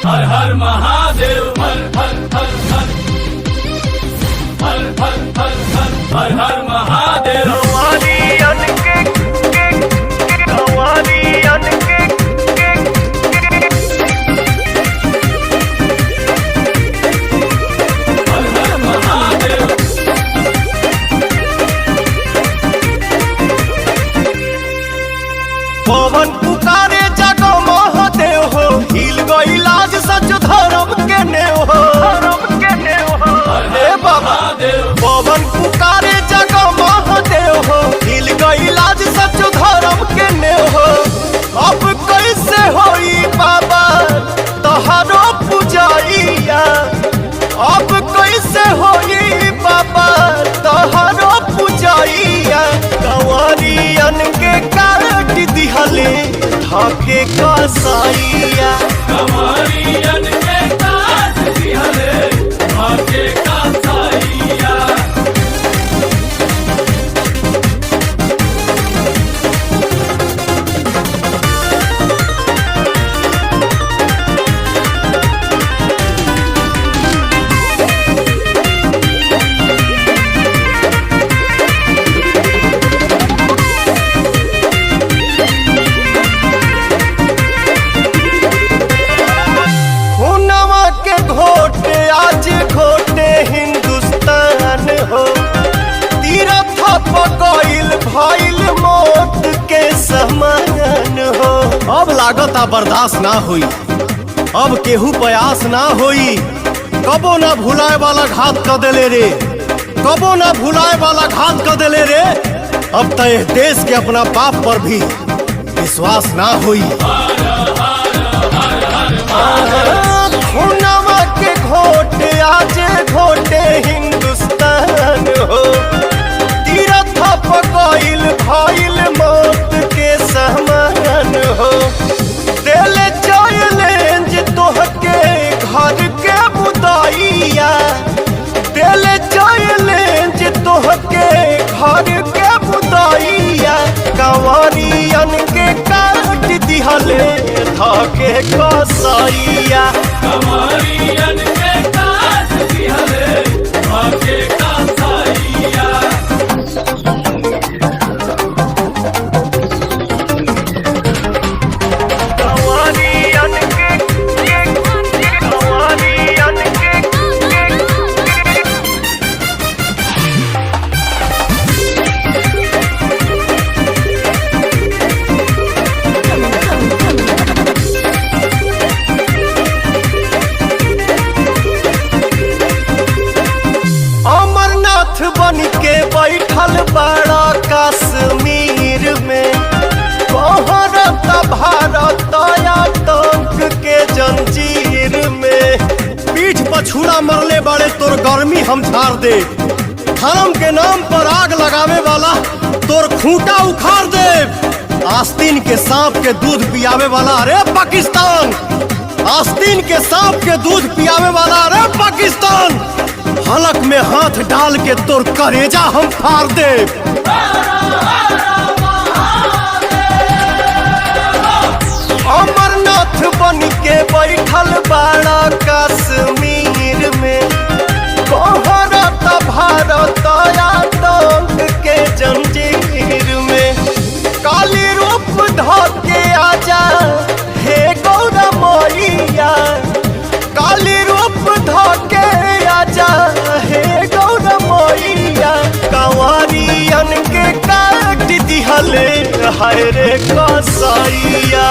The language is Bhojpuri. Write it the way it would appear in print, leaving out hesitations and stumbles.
हर हर महादेव हर हर हर हर हर हर हर हर हर हर महादेव। पवन पुकारे जगो महादेव हो, हिल गई लाज सच धर्म के नेव हो। हे बाबा पवन पुकारे जगो महादेव हो, हिल गई लाज सच धर्म के नेव हो। अब कैसे होई बाबा तोहरो पुजाइया, अब कैसे होई बाबा तोहरो पुजाइया। कंवरियन के काट दिहले ढाके कसाइया, कंवरियन के काट दिहले ढाके कसाइया। हुनवा के घोटे आज घोटे हिंदुस्तान हो। तीरथ पकइल भइल मौत के समान हो। अब लागता बर्दाश्त ना होई, अब केहू प्रयास ना होई। कबो ना भुलाए वाला घात कर देले रे, कबो ना भुलाए वाला घात कर देले रे। अब तो इस देश के अपना बाप पर भी विश्वास ना होई। खुनवा के घोटे आज घोटे हिंदुस्तान हो। तीरथ पकइल भइल मौत के समान हो। दिल चैलेंज तोहके घर के बुदाइया, दिल चैलेंज तोहके घर के बुदाइया। कंवरियन के काट दिहले ढाके कसाइया, कंवरियन के काट दिहले ढाके कसाइया। कंवरियन के कंवरियन के अमरनाथ बन के बैठल बड़ा कश्मीर में। भारत भारत आतंक के जंजीर में। पीठ पछूड़ा मरले बड़े तोर गर्मी हम झाड़ दे। धर्म के नाम पर आग लगावे वाला तोर खूंटा उखाड़ दे। आस्तीन के सांप के दूध पियावे वाला अरे पाकिस्तान, आस्तीन के सांप के दूध पियावे वाला अरे पाकिस्तान। हलक में हाथ डाल के तोर करेजा हम फाड़ दे। अमरनाथ बन के बैठल बड़ा कश्मीर में। भारत भारत आतंक के जंजीर में। काली रूप धके आजा हे गौरा मैया, काली रूप धके आजा हे गौरा मैया। कंवरियन के काट दिहले हाय रे कसाइया,